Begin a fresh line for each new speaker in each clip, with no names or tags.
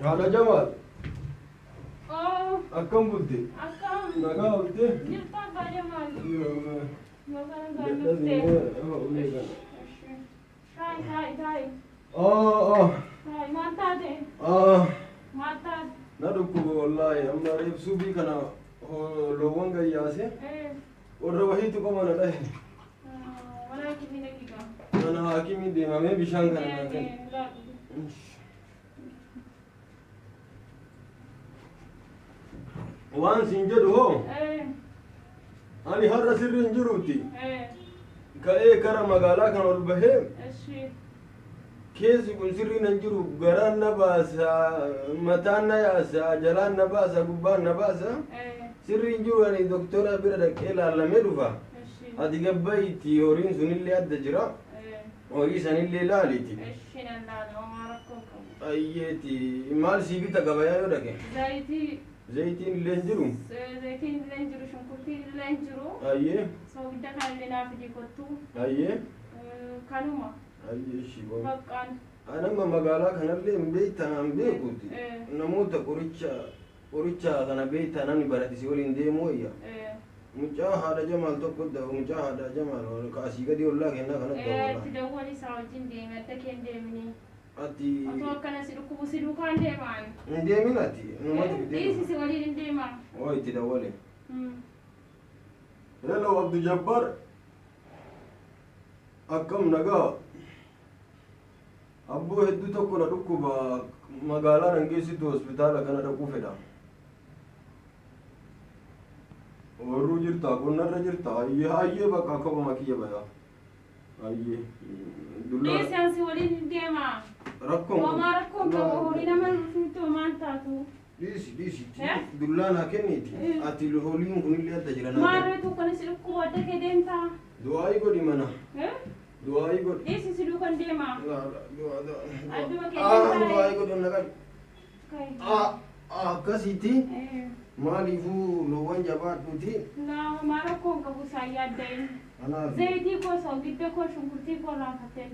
هذا جمال
Oh,
أكم قلتي
akam.
نجا قلتي
Jirta ba Jamal? Magana
الذي
ganute.
هو ليجا
Tay.
آه
Tay, mata de.
آه
Mata.
ندوك والله أما يبسو بي كنا لو وانجا ياسي
Eh.
والروحي تقوم أنا ده
Wala kimi dakika.
أنا حاكمي دي ما مي بيشان كنا
La.
وان سنجد هو
Eh.
أنا هر سر إنجروتي
Eh.
كأي كرا مقالا كان البهيم
Eshi.
كيس يكون سر إنجرو غران نباسا متان نياسا جلان نباسا قبان نباسا
Eh.
سر إنجرو أنا دكتورة بردك إلا لمدوفا
Eshi.
أدي قبيتي هورين سن اللي أدجرا
Eh.
هوري سن اللي لاليتي
Eshi nandalo marakom kam.
أيتي مال سيبي تقبايا يودك
Zaiti.
زيتين اللي إنجرو
Zaitin lenjuru shunkurti lenjuru.
أيه
So bidda kan lena fidi kottu.
أيه
Kanuma.
أيه شيبو
Bakkan.
أنا ما مقالا كان اللي مبيتا عم بيكوتي
Eh.
نموت قريتشا كان بيتا ناني براتي سيولين ديمويا
Eh.
mucaa haadha jamaal tokko da'u mucaa haadha jamaal kaasii gadi ollaa kennaa kanatti
Itti dawwal isaa wajjin deeme akka kee hin deemini.
ati
Otoo akkana si dhukkubu si duukaan deemaan.
hin deemin ati numati
Dhiisi si waliin hin deemaa.
oo itti dawwale hello abdu jabbar akkam nagaa abboo hedduu tokko na dhukkuba magaalaa nan geessitu hospitaala kana dhaquu fedha warruu jirta qonnarra jirta hayyee bakka akkuma kiyya baya hayyee
Dhiisi an si waliin hin deemaa.
rakkoon
Homaa rakkoon qabu horii nama rufuutu maan taatu.
dhiisi dullaan haa kenniiti ati holiin kunillee adda jira
Maarree tokkoon si dhukkubu adda kee deemtaa.
du'aayi godhi mana du'aayi godhi
Dhiisi si duukaan deemaa. Adduma kee
du'aayi godhi nagaa
deemtaa.
akkasiiti maaliifuu loowwan jabaadhuuti
Homaa rakkoon qabu isaa yaadda'in. Zayitii koo sau gidda koo shunkurtii koo raanfatteen.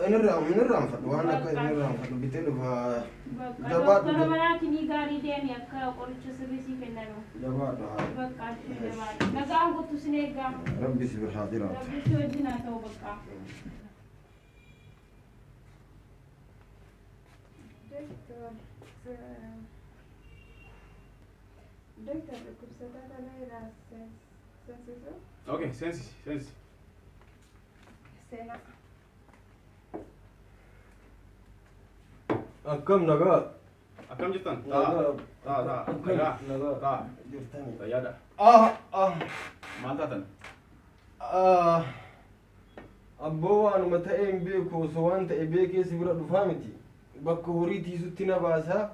inirraanfadhu waan akka inirraanfadhu bitee dhufa
Doktora manaatinii gaarii deemi akka qoricha sirrii sii kennanu.
jabaadhu
Bakka jabaadha. Nagaan kottu sin eeggaa.
rabbi si haa jiraatu
Rabbi si wajjin haa ta'u bakka. Doktor dhukkubsataa kana irraa seensisu.
Okay, sensi.
Seenaa.
akkam nagaa
Akkam jirtan?
nagaa
Nagaa.
jirtani
Fayyaadha. Maal taatan?
abboo waanuma ta'ee hin beeku osoo waan ta'e beekee si bira dhufaa miti bakka horii tiisutti na baasaa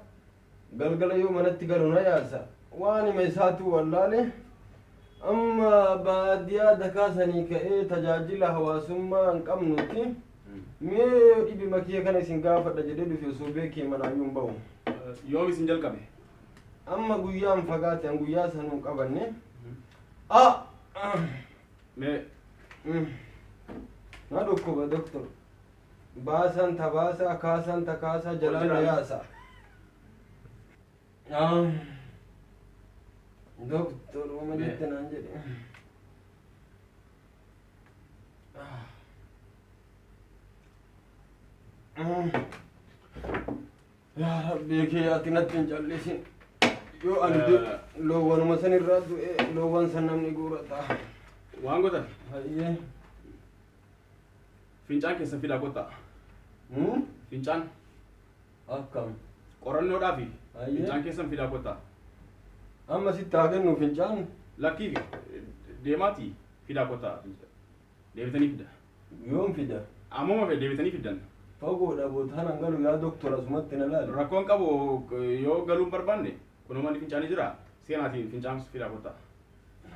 galgala yoo manatti galu na yaasa waanima isaatu wallaale amma baadiyyaa dakaasanii ka'ee tajaajila hawaasummaa hin qabnutti mee dhibi makiyya kana isin gaafadha jedhee dhufe osoo beekee manaayyuu hin ba'u
Yoom isin jalqabe?
amma guyyaan fagaate an guyyaa sanuu qabanne
Mee
na dhukkuba doktor baasan ta baasa kaasan ta kaasa jalaan na yaasa doktor uma jette naan jedhe yaa rabbii kee ati natti hin callisin yoo ani loowwanuma san irraa du'e loowwan san namni guurata
waan gootan?
hayyee
Fincaan keessa fidaa kottaa. Fincaan
akkam
qorannoodhaafi
Ayyee.
fincaan keessan fidaa kottaa.
amma sitti haa kennu fincaan
Lakkii deemaatii fidaa kottaa. Deebitanii fida.
yoom fida
Ammuma fedhe deebitanii fiddan.
fagoodha bootaan hangalu yaa doktor asumatti na laale
Rakkoon qabu yoo galuun barbaanne kunuma ni fincaanii jira. Seenaatiin fincaan fidaa kottaa.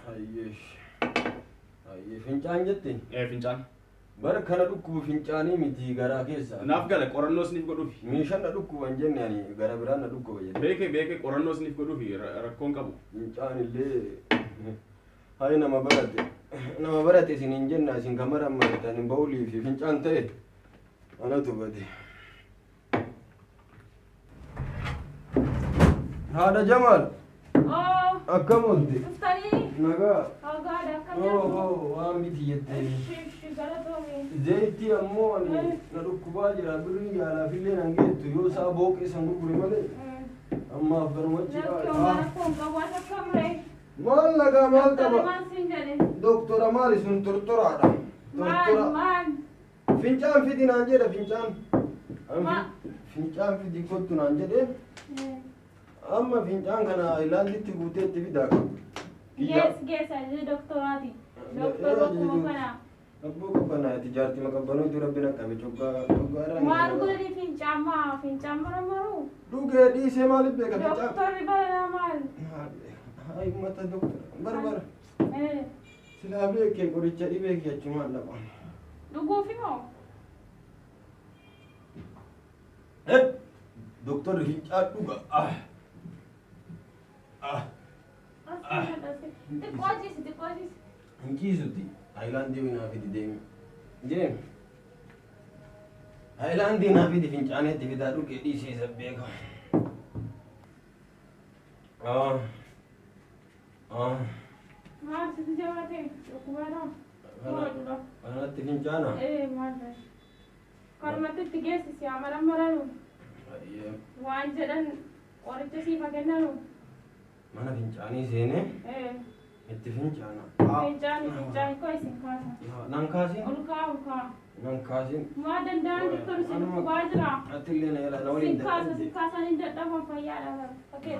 hayyee fincaan jette
Fincaan.
bara kana dhukkubu fincaanii miti garaa keessa
Naaf gala qorannoo isiniif godhuufi.
meeshaan na dhukkuban jenne ani gara biraan na dhukkuba jedhe
Beekee qorannoo isiniif godhuufi rakkoon qabu.
fincaan illee hayi nama barate isin hin jenna isin kamara maritan hin ba'ulii fi fincaan ta'e anatu bade هذا جمال أكملت
مفتري
نجا
هذا كم
وام بتيجي زيتي أمون نركب باجرا بري على في الليل نجيت يوسا بوك اسمه بريمالي أما فرمتي مال نجا مال تبع دكتورة مالي سن ترترا فينجان في دين أنجيل فينجان فينجان في دي كنت نانجيل أما فينجان كان إيلاندي تبوتي تبيداك
جيس هذا دكتوراتي دكتور بكم كنا
أبوك كنا تجارتي مكبرون ترى بينا كابي شوكا
ما أقول لي فينجان مرمرو
دوكي دي سمالي بيك
دكتور بلا مال
هاي متى دكتور بربر سلابيك كي قريتشا إبيك يا جمال لبان
دوكو في مو
دكتور فينجان دوكا
تقوجيس
انكيزوتي هايلاندي وينا في ديم جيم هايلاندي نافي فينجانة في دارو كيدي شيء سبيكا
ما تتجاوزين وكبارا
أنا تفينجانا
إيه ما أدري كلمة تتجاوز يا مرمرانو وانجلن ورجسي فكنانو
mana fincaanii seene itti fincaana
fincaanii koisin kaasa
nan kaasin
ulkaa
nan kaasin
maa danda'an jirtu sin kubaa jira
atillee na yala na waliin
si kaasan hin dadhaban fayyaadha fakkee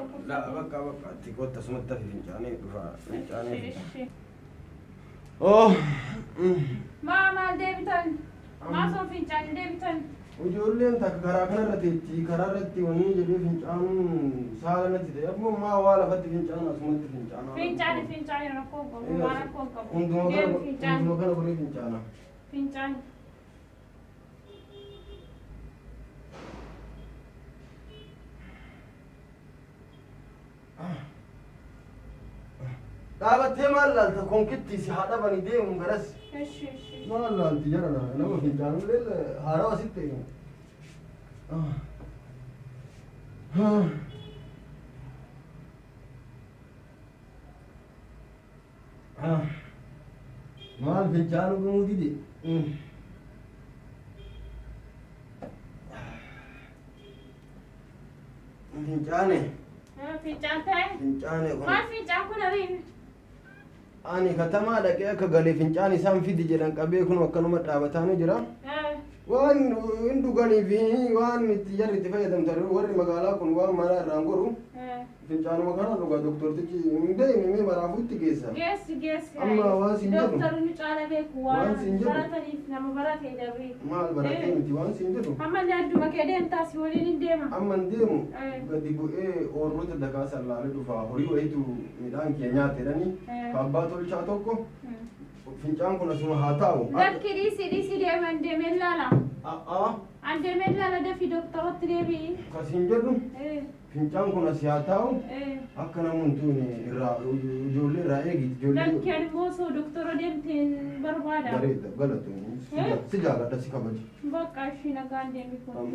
bakka atti kotta sumatti hafi fincaanii dhufa fincaanii
maal deebitan maa son fincaanii deebitan
ijoolleen takka karaa kanarratti itti karaa irratti wanni jedhee fincaanuun saala natti ta'e abbuma maa waa lafatti fincaanu asumatti
fincaanii rakkoo qabu waan rakkoo qabu
hunduma kana godhee fincaana
fincaanii
dhaabattee maal laalta konkitti si haa dhabani deemuun garas maal laalti jedhana nama fincaanullee haarawa sitti maal fincaanu gumuu dide fincaane fincaane
maal fincaan kun ariin
ani katamaa dhaqee akka galee fincaan isaan fidi jedhan qabee kun akkanuma dhaabataanii jira waan hin dhuganiif waan itti jarri itti fayyadamtan warri magaalaa kun waan mana irraan godhu fincaanuma kana dhugaa doktortichi hin deemne maraafuutti geessa amma waan siin jedhu
doktorni caala beeku waan barataniif nama baratee darbii
maal baratee miti waan siin jedhu
amma ni adduma kee deemtaas waliin hin deema
amma hin deemu gadi bu'ee oorrota dakaasan laalee dhufa horii wayitu midhaan kee nyaatedhani abbaa tolchaa tokko fincaan kun asuma haa taa'u
lakki dhiisi deeman deemee laala an deemee laala dafii doktoratti deebi'i
kasiin jedhu fincaan kun as haa taa'u akka namoonni irraa ijoollee irraa eegi ijoollee
lakki ani immoo soo doktora deemteen barbaada
bareeda galatoon si jaaladha si kabaja
bakka ishii nagaan deemi kun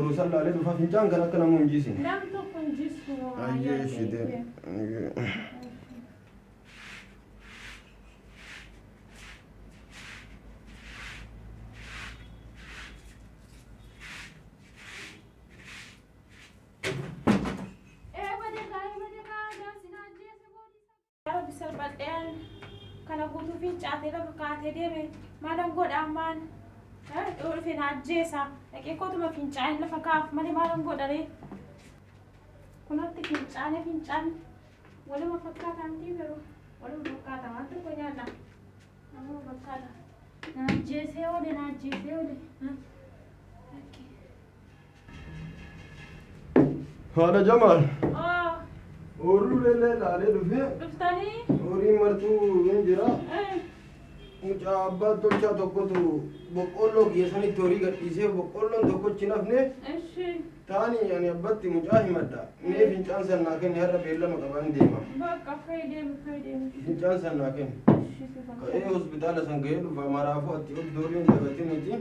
ruusan laalee dhufa fincaan kan akka namoonni jiisin
nam tokko hin jiisu
ayyee ishee
kana guutuu fincaatee lafa kaatee deeme maalan godhaan maan dhufeen ajjeesa dhaqee kootuma fincaa'een lafa kaaf malee maalan godhare kunatti fincaan waluma fakkaataa miti garuu waluma fakkaata waan tokko nyaadha waluma fakkaata na ajjeesee oole
haadha Jamaal ooluu leellee laalee dhufee
dhuftanii
horii martuu hin jira mucaa abbaa tolchaa tokkotu boqqolloo keessanitti horii gadhiisee boqqolloon tokkochi nafne taani ani abbatti mucaa himadha mee fincaan sannaa kenni har'a beellama qaban deema
bakka fayyadame
fincaan sannaa kenni ka'ee hospitaala san ga'ee dhufa maraafuu atti ol dooriin dagatiniti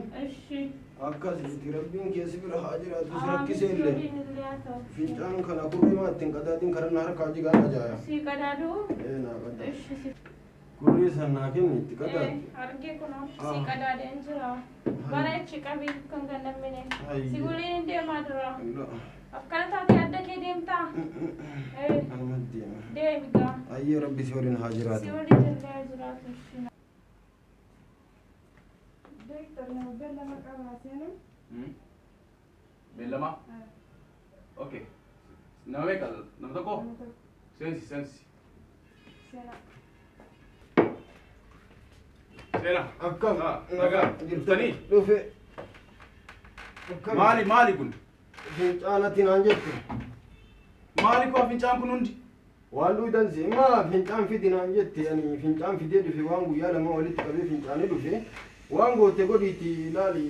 akkasitti rabbiin keessi bira haa jiraatu si rakkisee illee fincaan kana kurrii maattiin qadaatiin karan harkaa jigaan ajaaya
si qadaadu
naa qadaa kurrii san naa kenni itti qadaatti
argee kunoo si qadaadeen jira bareechi qabii kan gannammine si guliin hin deemaa dura akkana taatee adda kee deemtaa
anumatti deema
deemigaa
ayyee rabbi si waliin haa jiraatu
si waliin jallee haa jiraatu Doktor, nama beellama qabaa seenu?
Beellama? Okay. Nama meeqa? Nama tokko? Seensi.
Seena.
Akkam
nagaa jirtanii?
Dhufe
Maali kun?
fincaanatti naan jettu
Maali koo fincaan kun hundi?
waan dhuudansi maa fincaan fidi naan jette ani fincaan fidee dhufe waan guyyaa lama walitti qabee fincaanii dhufe waan goote godhiiti ilaali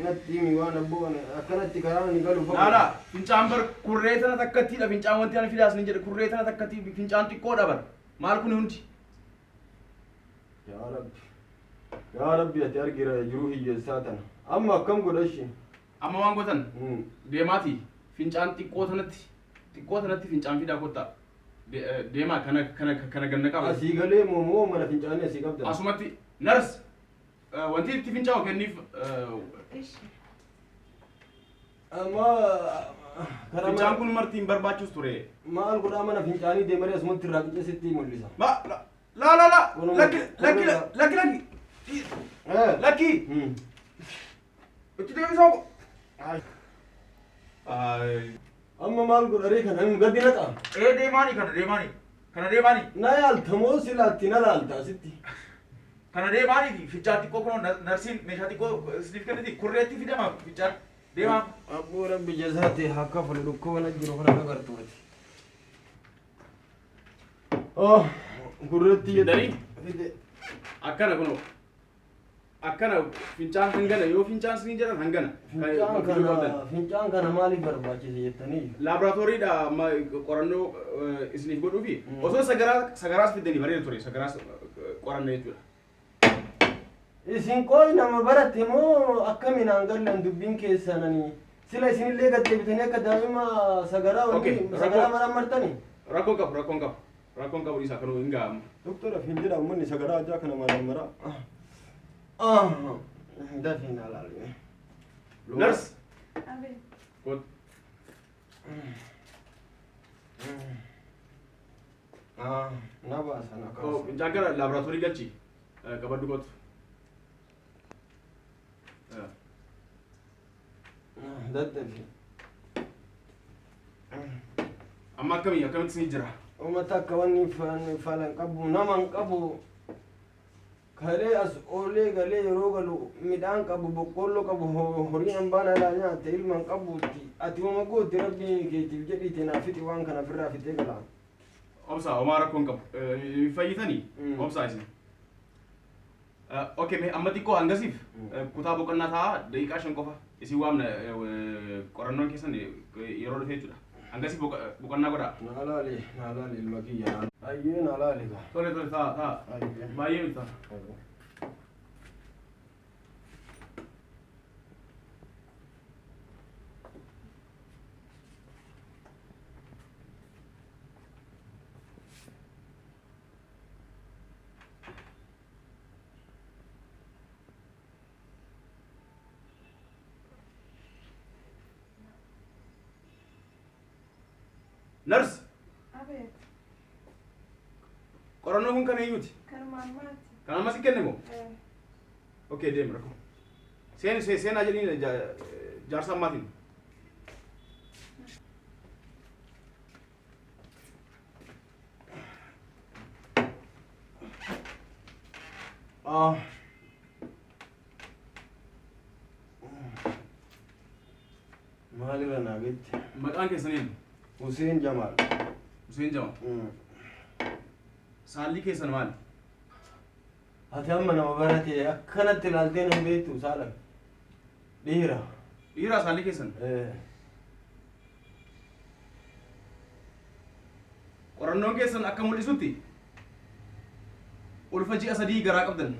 natti himi waan abboo akkanatti karaa ni galu
Laala fincaan bar kurree tana takkattiidha fincaan wanti ani fidaas ni jedhe kurree tana takkatti fincaan xiqqoodha bar maal kun hundi?
yaa rabbi ati argira jiruu hiyyeessaa tana amma akkam godhashi
Amma waan gootan deemaati fincaan xiqqoo tanatti fincaan fidaa kottaa deemaa kana ganna qaba
asii galee moo mana fincaanii asii qabda
asumatti nars wanti itti fincaa'u kenniif
amma
fincaan kun martiin barbaachus ture
maal godhaa mana fincaanii deemanii asumatti irraa qicceesitti mul'isa
lakki itti deebisoo
amma maal godharee kana hin gaddi naqa
kana deemaani
na yaaltamoo silaatti na laalta asitti
kana deemaani fincaa xiqqoo kun narsiin meeshaa xiqqoo isiniif kenniti kurreetti fidama fincaan deemaa
abboo rabbi jazaate akka fule dhukkuba na jiru kana agartu kurreetti
jedhanii akkana kunoo akkana fincaan hangana yoo fincaan isin jedhan hangana
fincaan kana maaliif barbaachise jettanii
laaboraatooriidha qorannoo isiniif godhuu fi osoo sagaraas fiddanii bareeda ture sagaraas qoranna jechuudha
isin qooyi nama barate moo akkaminaan gallan dubbiin keessananii sila isinillee gad deebitanii akka daa'ima sagaraa marammartanii
rakkoon qabu isaa kanuu hin ga'amu
doktora fin jedha ummanni sagaraa ajaa kana marammaraa dafin alaalime
nars
Abe.
na baasa na
Oh, fincaan kana laaboraatoorii galchi qabaddu kootu
daddafi
amma akkamitti isin jira
uummata akka wanni falan qabu naman qabu kalee as oolee galee yeroo galu midhaan qabu boqqolloo qabu horii hambaan alaa nyaatte ilman qabuutti ati uma gootti rabbii keetiif jedhiite naa fixi waan kana ofirraa fixee galaa
obsa homaa rakkoon qabu fayyitanii obsa isin okay amma xiqqoo hangasiif kutaa boqonnaa ta'a daqiiqaa 5 qofa isin waamna qorannoon keessan yeroo dhufee jechuudha hangasiif boqonnaa godhaa
naalaali ilma kiyya ayyee naalaali
tole ta'a baay'ee miti ta'a nurse
Abe.
qorannoo kun kan eenyuti
Kan maammaati.
kan amma si kenne moo okay deem rakko seenaa jedhini jaarsa ammaatiin
maalirra naagetti
maqaan keessaniin
Hussein Jamal
Hussein Jamal saalli keessan maali
ati amma nama barate akkanatti ilaaltee hin beektu saalan
dhiira saalli keessan qorannoon keessan akka mul'isutti ulfa ji'a 3 garaa qabdan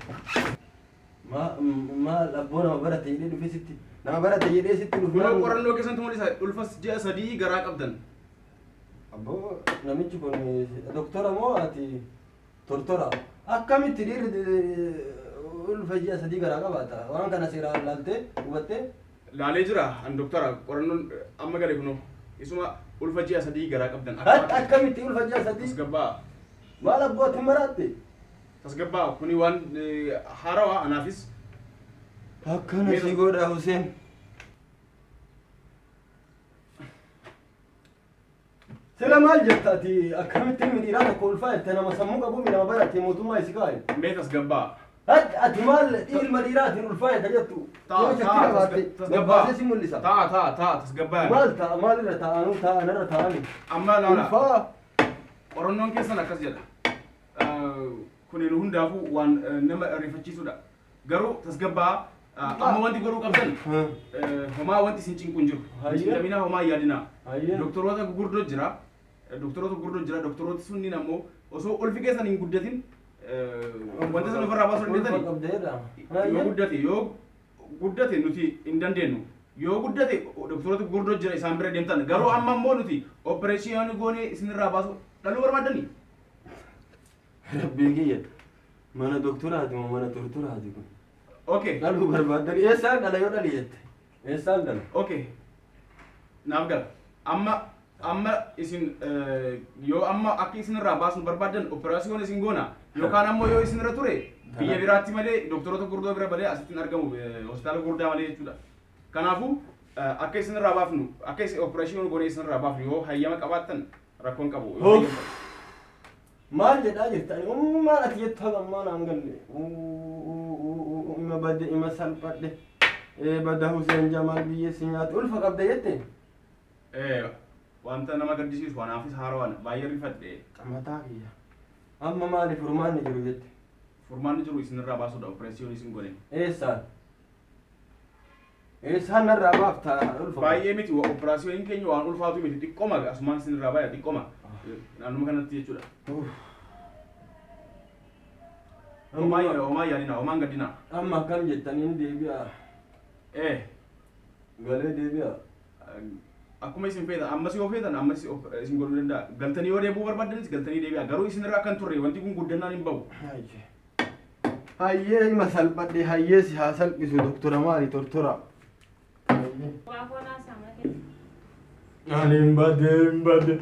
ما الأبونا ما برا تيجي في ستي nama bara tayyidee sitti dhufu
Yoo qorannoo keessatti mul'isa ulfas ji'a sadii garaa qabdan.
Abboo namichi kun doktora moo ati tortora akkamitti dhiirri ulfa ji'a sadii garaa qabaata waan kana seeraan laaltee hubattee
Laalee jira an doktora qorannoon amma gale kunoo isuma ulfa ji'a sadii garaa qabdan.
akkamitti ulfa ji'a sadii
Tasgabbaa.
maal abbooti maraatte
Tasgabbaa kuni waan haarawaa anaafis
akkana si godha Hussein sila maal jettaati akkamitti midhiiraa tokko ulfaa jettee nama sammuu qabu nama baratte mootummaa isi kaa'e
mee tasgabbaa.
ati maal ilma dhiiraatiin ulfaa jetta jettu yoo jetti qabaatte gabbaasee si mul'isa
Ta'a tasgabbaa.
maal ta'a maalirra taa'anuu taa'anarra taa'ani
Amma laala.
ulfaa
Qorannoon keessan akkas jedha. Kuniin hundaafuu waan nama rifachiisudha. Garuu tasgabbaa amma wanti godhuu qabdan homaa wanti isin cinqu hin jiru. Miidhamina homaa yaadina. Doktoroota gurguddoo jira. Doktorooti sunniin ammoo osoo ulfi keessan hin guddatin wanta sana ofirraa baasuu dandeettani. Yoo guddate nuti hin dandeenyu. Yoo guddate doktoroota gurguddoo jira isaan bira deemtan. Garuu amma ammoo nuti opereeshinii goonee isinirraa baasuu dhaluu barbaadani.
Rabbiin kiyya mana doktoraati moo mana tortoraati kun
Okay.
dhaluu barbaadani eessaan dhala yoo dhali jette eessaan dhala
Okay. Naaf gala. Amma isin yoo amma akka isinirraa baasuun barbaadan operaasiyoon isin goona yookaan ammoo yoo isinirra ture biyya biraatti malee doktoroota gurguddoo bira malee asitti hin argamu hospitaala gurguddaa malee jechuudha. Kanaafuu akka isinirraa baafnu akka isin operaasiyoon goonee isinirraa baafnu yoo hayyama qabaattan rakkoon qabu.
maal jedhaa jirtani maal ati jettu haga ammaa naan galle ima badde ima salphadhe badda Hussein Jamaal biyyeessi nyaate ulfa qabda jette
Wanta nama gaddisiisu anaafis haarawaan baay'ee rifadhe.
mataa kiyya amma maaliif furmaanni jiru jette
Furmaanni jiru isinirraa baasuudha operaasiyoon isin goone.
eessaan narraa baafta ulfa
Baay'ee miti operaasiyoon keenya waan ulfaatu miti xiqqooma asumaan isinirraa baay'ee xiqqooma. Naannuma kanatti jechuudha. Homaa yaadina homaan gaddina.
amma akkam jettaniin deebi'a galee deebi'a
Akkuma isin feetan ammas yoo feetan ammas isin godhuu danda'a. Galtanii yoo deebi'uu barbaadanis galtanii deebi'a. Garuu isinirra akkan turre wanti kun guddannaan hin bahu.
hayyee ima salphadhe hayyee si haa salphisu doktora maali tortora ani hin badde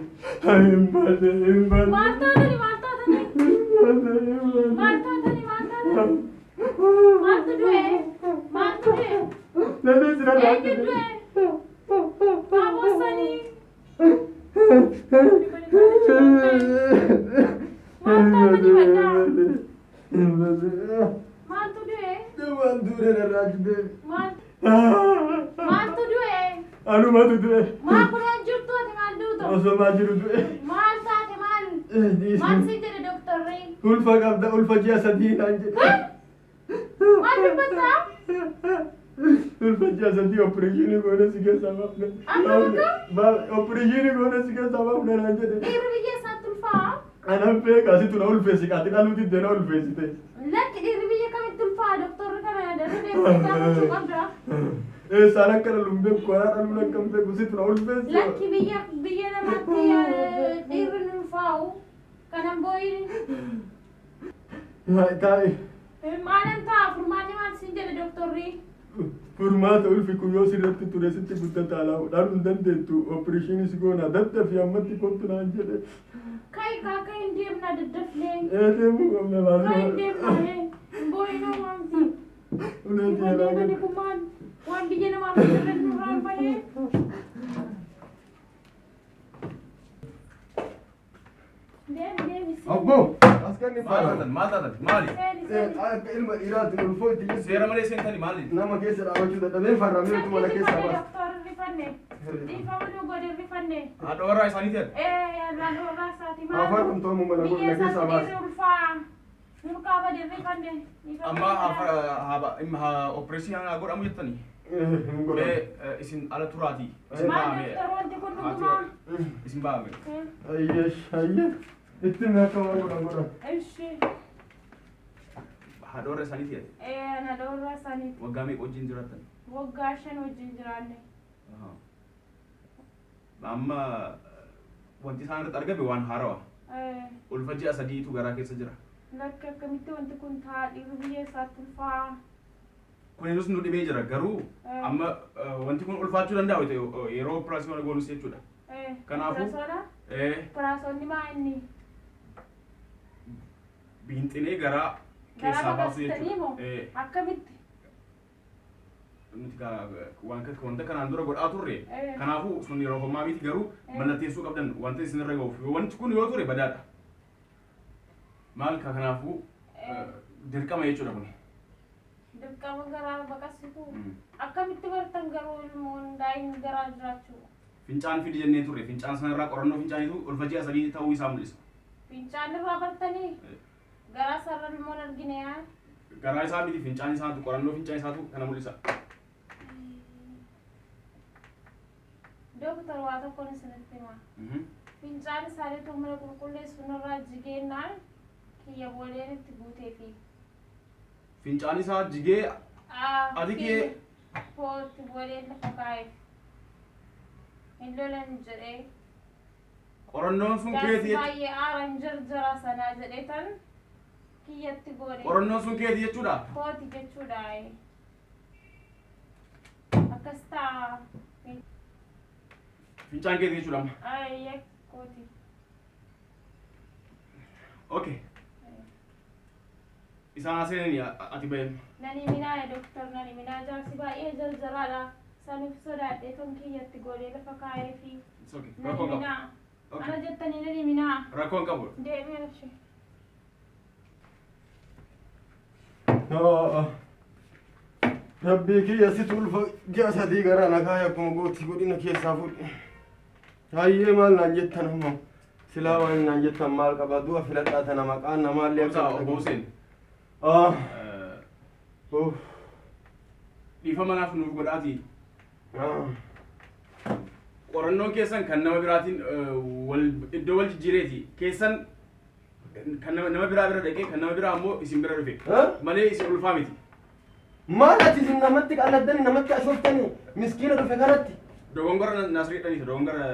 ulfa qabda ulfa ji'a sadii naan jedhe ulfa ji'a sadii opereeshinii goone si keessaa baafne opereeshinii goone si keessaa baafne naan jedhe anan beeka asitu na ulfeesi qaati dhaluuti iddee na ulfeesite eessaan akka dhaluun beeku karaa dhaluun akka hin beeku situ na ulfeesi
Lakki biyya namaatti dhiirri nu ulfaa'u kanan boo'in
taa'e
maalan ta'a furmaanni maal siin jedhe doktorri
furmaata ulfi kun yoo sirratti ture sitti guddata alaamu dhaluun dandeettu opereeshinii si goona daddafi ammatti kottu naan jedhe
kai hin deemna daddaflee
deemuu qabna
kai hin deemna boo'inoo maamti deemani kumaan waan biyya namaaf irra nurraan bahee
Abbo, askarni
Maali?
akka ilma dhiiraatiin ulfoo itti jirti.
Seera malee seentanii maali?
Nama keessa dhaabachuu dadhabee farrameetu mana keessaa baasa.
Haadha warraa isaaniiti jedha.
Afaan dhumtoomu mana godhina keessaa baasa.
Amma opereeshinii haa godhamu jettanii. Isin ala turaati. Isin baame.
Hayyee. Itti meeqa waan godhan godhan.
haadha warra isaaniiti jedhe.
Haadha warra isaaniiti.
Waggaa meeqa wajjin jiraattan?
Waggaa 5 wajjin jiraanne.
Amma wanti isaan irratti argame waan haarawaa. Ulfa ji'a 3tu garaa keessa jira.
Lakka akkamitti wanti kun dhiirri biyya isaatti ulfaa.
Kunis nu dhibee jira garuu amma wanti kun ulfaachuu danda'a yeroo operaasiyoona goonus jechuudha. Kanaafuu
operaasiyoonni maa inni?
Biinxinee garaa keessaa baasu jechuudha.
Akkamitti?
Nuti wanta kanaan dura godhaa turre kanaafuu sun yeroo homaa miti garuu mallatteessuu qabdan wanta isinirra ga'uuf wanti kun yoo ture badaadha. Maal kanaafuu dirqama jechuudha kuni.
Dirqama garaa baqasitu akkamitti bartan garuu ilmoon daa'imni garaa jiraachuu.
Fincaan fidi jennee turre fincaan sanarraa qorannoo fincaaniitu ulfa ji'a 3 ta'uu isaa mul'isa.
Fincaan irraa bartanii garaa sarara ilmoon argine yaa.
Garaa isaa miti fincaan isaatu qorannoo fincaan isaatu kana mul'isa.
Doktor waa tokkoon isinitti himaa. Fincaan isaanii tumura qulqulleessuun irraa jigeenyaan kiyya booleen itti guuteefi.
Fincaan isaa jigee ati kee
pootti booleen lafa kaa'e. Hin lolan jedhee.
Qorannoon sun keeti
baay'ee aaran jarjara sanaa jedheetan kiyyatti goone.
Qorannoon sun keeti jechuudha.
Pooti jechuudha. Akkas ta'a.
Fincaan keeti jechuudha amma.
Ayyee kooti.
Okay. Isaan aseenii ati bayan.
Nani minaa doktor nani minaa jaarsi baay'ee jarjaraadha. Sanuuf sodaadhee ton kiyyatti goonee lafa kaa'ee fi. Nani minaa. Ana jettanii nani minaa.
Rakkoon qabu.
Deemee nafshi.
Rabbii kiyya situ ulfa ji'a 3 garaa nagaa akkuma gootti godhina keessaa fudhe. Hayyee maal naan jettan amma silaa waan naan jettan maal qaba du'a filadhaa tana maqaan namaallee
akka Hussein. Dhiifama naaf nuuf godhaati. Qorannoon keessan kan nama biraatiin iddoo wal jijjiireeti. Keessan kan nama biraa bira dhaqee kan nama biraa ammoo isin bira dhufe. Malee isin ulfaa miti.
Maal ati isin namatti qalladdanii namatti ashooftanii miskiina dhufe kanatti.
Dogongora nasriidhaniiti dogongora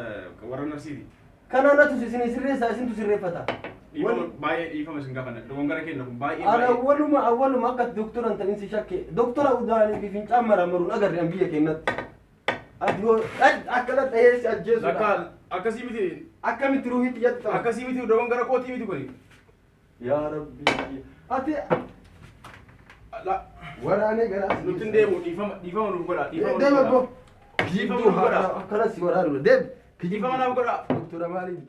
warra narsiiti.
Kanaan atu isin sirreessaa isintu sirreeffata.
Baay'ee dhiifama isin gaafanna dogongora kenna kun baay'ee.
Ana awwaluma akka doktoran ta'in si shakke doktora udaanii fi fincaan maramaruun agarre biyya keenyatti. Ati akkana ta'ee si ajjeesu.
Akkasii miti.
Akkamitti ruuhiitti jetta.
Akkasii miti dogongora kootii miti kuni.
Yaa Rabbi. Ati waraanee garaa.
Nuti hin deemu dhiifama nuuf godha.
Deema boo. Akkana si waraanudha. Deem.
Dhiifama naaf godha.
Doktora maaliif